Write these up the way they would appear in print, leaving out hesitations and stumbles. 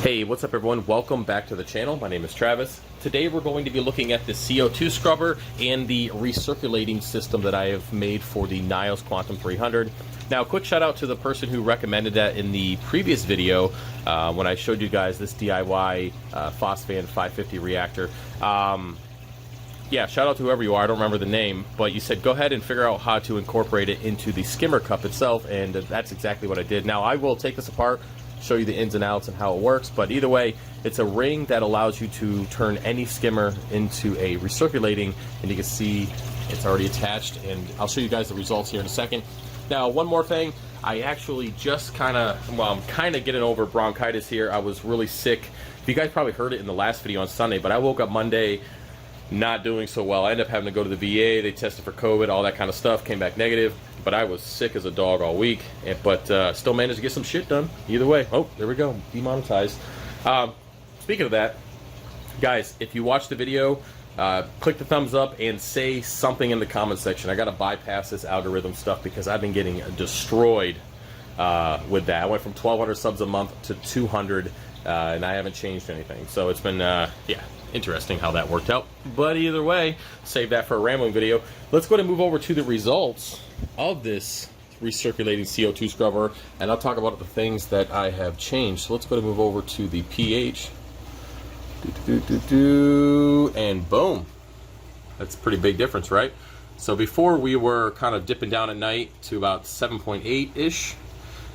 Hey, what's up everyone? Welcome back to the channel. My name is Travis. Today we're going to be looking at the CO2 scrubber and the recirculating system that I have made for the Niles Quantum 300. Now, quick shout out to the person who recommended that in the previous video when I showed you guys this DIY Phosphane 550 reactor. Yeah, shout out to whoever you are, I don't remember the name, but you said go ahead and figure out how to incorporate it into the skimmer cup itself, and that's exactly what I did. Now, I will take this apart, show you the ins and outs and how it works, but either way, it's a ring that allows you to turn any skimmer into a recirculating, and you can see it's already attached, and I'll show you guys the results here in a second. Now, one more thing, I actually just I'm kind of getting over bronchitis here. I was really sick. You guys probably heard it in the last video on Sunday, but I woke up Monday not doing so well. I ended up having to go to the VA. They tested for COVID, all that kind of stuff, came back negative, but I was sick as a dog all week, but still managed to get some shit done either way. Oh, there we go, demonetized. Speaking of that, guys, if you watch the video, click the thumbs up and say something in the comment section. I gotta bypass this algorithm stuff because I've been getting destroyed with that. I went from 1,200 subs a month to 200, and I haven't changed anything. So it's been, yeah, interesting how that worked out. But either way, save that for a rambling video. Let's go ahead and move over to the results of this recirculating CO2 scrubber, and I'll talk about the things that I have changed. So let's go ahead and move over to the pH. And boom. That's a pretty big difference, right? So before we were kind of dipping down at night to about 7.8-ish,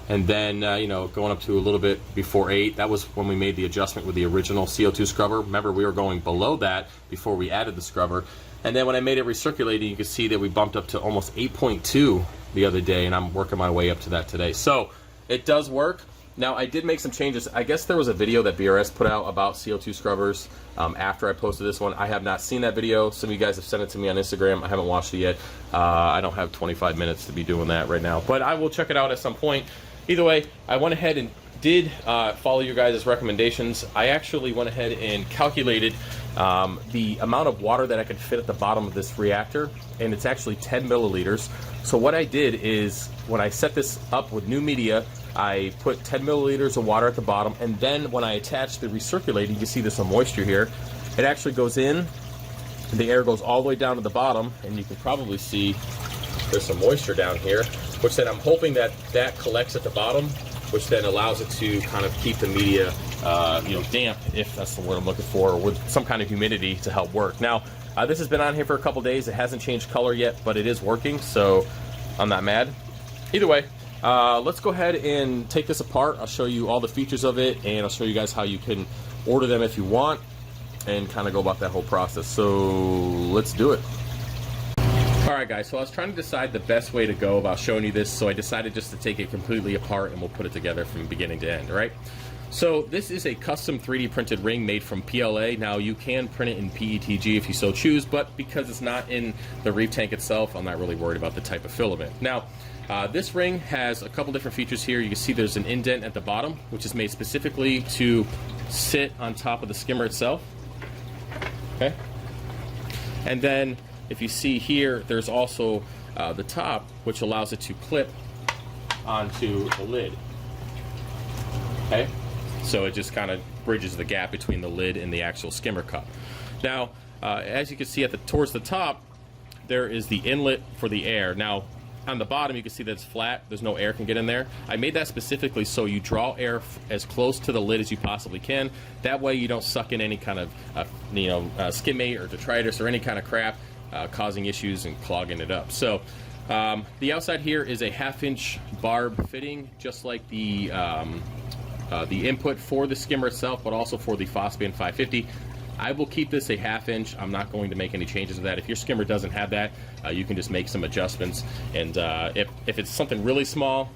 and then, you know, going up to a little bit before 8. That was when we made the adjustment with the original CO2 scrubber. Remember, we were going below that before we added the scrubber. And then when I made it recirculating, you can see that we bumped up to almost 8.2 the other day, and I'm working my way up to that today. So it does work. Now, I did make some changes. I guess there was a video that BRS put out about CO2 scrubbers after I posted this one. I have not seen that video. Some of you guys have sent it to me on Instagram. I haven't watched it yet. I don't have 25 minutes to be doing that right now, but I will check it out at some point. Either way, I went ahead and did follow your guys' recommendations. I actually went ahead and calculated the amount of water that I could fit at the bottom of this reactor, and it's actually 10 milliliters. So what I did is, when I set this up with new media, I put 10 milliliters of water at the bottom, and then when I attach the recirculating, you can see there's some moisture here. It actually goes in, and the air goes all the way down to the bottom, and you can probably see there's some moisture down here, which then I'm hoping that that collects at the bottom, which then allows it to kind of keep the media, you know, damp, if that's the word I'm looking for, or with some kind of humidity to help work. Now, this has been on here for a couple days. It hasn't changed color yet, but it is working, so I'm not mad. Either way, let's go ahead and take this apart. I'll show you all the features of it, and I'll show you guys how you can order them if you want, and kind of go about that whole process. So let's do it. Alright guys, so I was trying to decide the best way to go about showing you this, so I decided just to take it completely apart and we'll put it together from beginning to end, right? So this is a custom 3D printed ring made from PLA. Now you can print it in PETG if you so choose, but because it's not in the reef tank itself, I'm not really worried about the type of filament. Now, this ring has a couple different features here. You can see there's an indent at the bottom, which is made specifically to sit on top of the skimmer itself. Okay? And then if you see here, there's also the top, which allows it to clip onto the lid. Okay? So it just kind of bridges the gap between the lid and the actual skimmer cup. Now, as you can see towards the top, there is the inlet for the air. Now, on the bottom, you can see that it's flat. There's no air can get in there. I made that specifically so you draw air as close to the lid as you possibly can. That way you don't suck in any kind of, skimmate or detritus or any kind of crap, causing issues and clogging it up. So the outside here is a 1/2-inch barb fitting, just like the input for the skimmer itself, but also for the Phosphane 550. I will keep this a 1/2 inch. I'm not going to make any changes to that. If your skimmer doesn't have that, you can just make some adjustments. And if it's something really small,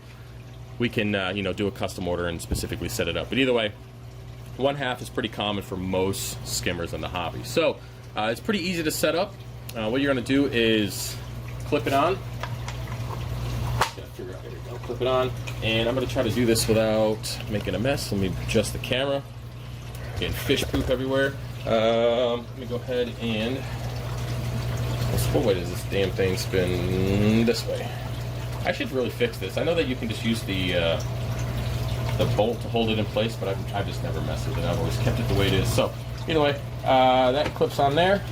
we can do a custom order and specifically set it up. But either way, 1/2 is pretty common for most skimmers in the hobby. So it's pretty easy to set up. What you're going to do is clip it on. Figure out, here we go. Clip it on, and I'm going to try to do this without making a mess. Let me adjust the camera. Getting fish poop everywhere. Let me go ahead and, what way does this damn thing spin? This way. I should really fix this. I know that you can just use the the bolt to hold it in place, but I've just never messed with it. I've always kept it the way it is. So anyway, that clips on there.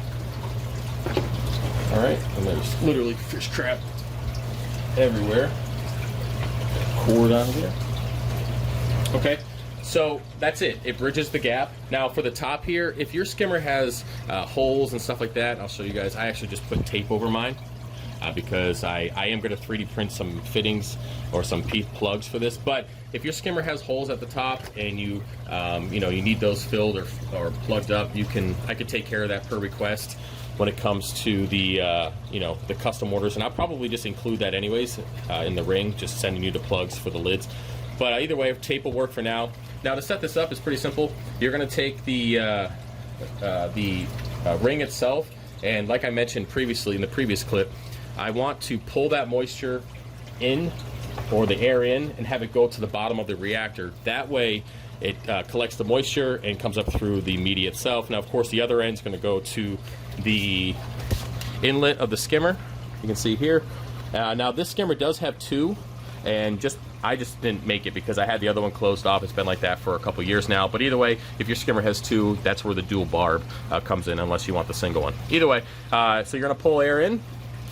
All right, and there's literally fish crap everywhere. Cord on here. Okay, so that's it. It bridges the gap. Now for the top here, if your skimmer has holes and stuff like that, I'll show you guys. I actually just put tape over mine because I am going to 3D print some fittings or some PEEF plugs for this. But if your skimmer has holes at the top and you you need those filled or plugged up, I could take care of that per request when it comes to the the custom orders, and I'll probably just include that anyways in the ring, just sending you the plugs for the lids. But either way, tape will work for now. Now to set this up is pretty simple. You're going to take the ring itself, and like I mentioned previously in the previous clip, I want to pull that moisture in, or the air in, and have it go to the bottom of the reactor. That way it collects the moisture and comes up through the media itself. Now of course the other end is going to go to the inlet of the skimmer. You can see here. Now this skimmer does have two, and I just didn't make it because I had the other one closed off. It's been like that for a couple years now. But either way, if your skimmer has two, that's where the dual barb comes in, unless you want the single one. Either way, so you're going to pull air in.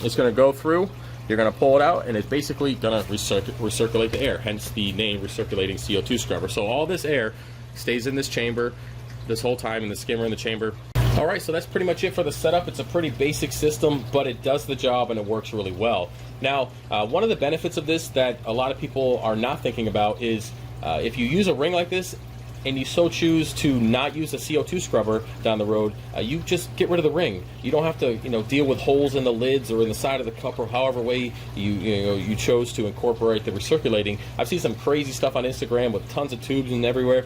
It's going to go through. You're going to pull it out, and it's basically going to recirculate the air, hence the name recirculating CO2 scrubber. So all this air stays in this chamber this whole time, in the skimmer in the chamber. All right, so that's pretty much it for the setup. It's a pretty basic system, but it does the job and it works really well. Now, one of the benefits of this that a lot of people are not thinking about is if you use a ring like this and you so choose to not use a CO2 scrubber down the road, you just get rid of the ring. You don't have to deal with holes in the lids or in the side of the cup, or however way you chose to incorporate the recirculating. I've seen some crazy stuff on Instagram with tons of tubes and everywhere.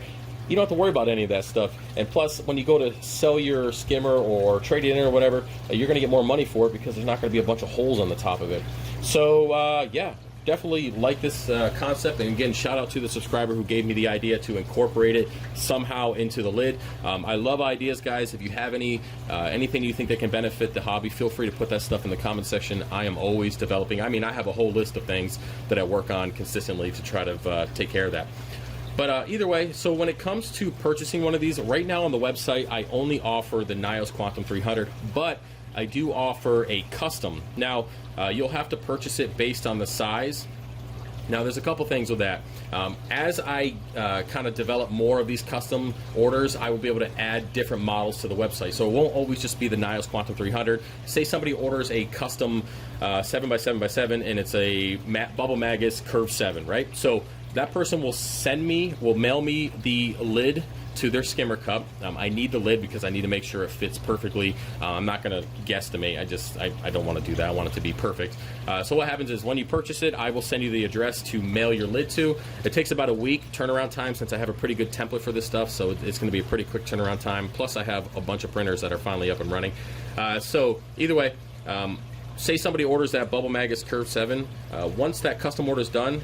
You don't have to worry about any of that stuff. And plus, when you go to sell your skimmer or trade it in or whatever, you're going to get more money for it because there's not going to be a bunch of holes on the top of it. So yeah, definitely like this concept. And again, shout out to the subscriber who gave me the idea to incorporate it somehow into the lid. I love ideas, guys. If you have anything you think that can benefit the hobby, feel free to put that stuff in the comment section. I am always developing. I mean, I have a whole list of things that I work on consistently to try to take care of that. But either way, so when it comes to purchasing one of these, right now on the website, I only offer the Nios Quantum 300, but I do offer a custom. Now, you'll have to purchase it based on the size. Now, there's a couple things with that. As I kind of develop more of these custom orders, I will be able to add different models to the website. So it won't always just be the Nios Quantum 300. Say somebody orders a custom 7x7x7 and it's a Bubble Magus Curve 7, right? So that person will mail me the lid to their skimmer cup. I need the lid because I need to make sure it fits perfectly. I'm not going to guesstimate. I don't want to do that. I want it to be perfect. So what happens is when you purchase it, I will send you the address to mail your lid to. It takes about a week turnaround time since I have a pretty good template for this stuff, so it's going to be a pretty quick turnaround time. Plus I have a bunch of printers that are finally up and running. So either way, say somebody orders that Bubble Magus Curve 7. Once that custom order is done,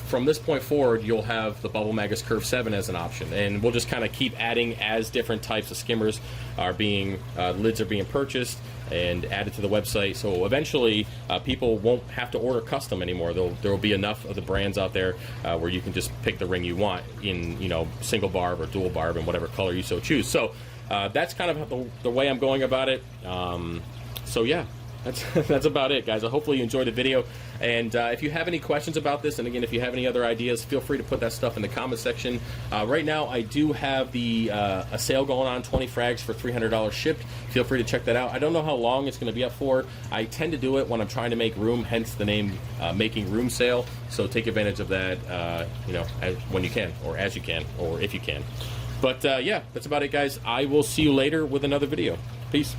from this point forward, you'll have the Bubble Magus Curve 7 as an option, and we'll just kind of keep adding as different types of skimmers are being, lids are being purchased and added to the website. So eventually, people won't have to order custom anymore. There will be enough of the brands out there where you can just pick the ring you want in, single barb or dual barb and whatever color you so choose. So that's kind of the way I'm going about it. So yeah. That's about it, guys. Hopefully you enjoyed the video, and if you have any questions about this, and again, if you have any other ideas, feel free to put that stuff in the comment section. Right now, I do have a sale going on, 20 frags for $300 shipped. Feel free to check that out. I don't know how long it's going to be up for. I tend to do it when I'm trying to make room, hence the name Making Room Sale. So take advantage of that, when you can, or as you can, or if you can. But yeah, that's about it, guys. I will see you later with another video. Peace.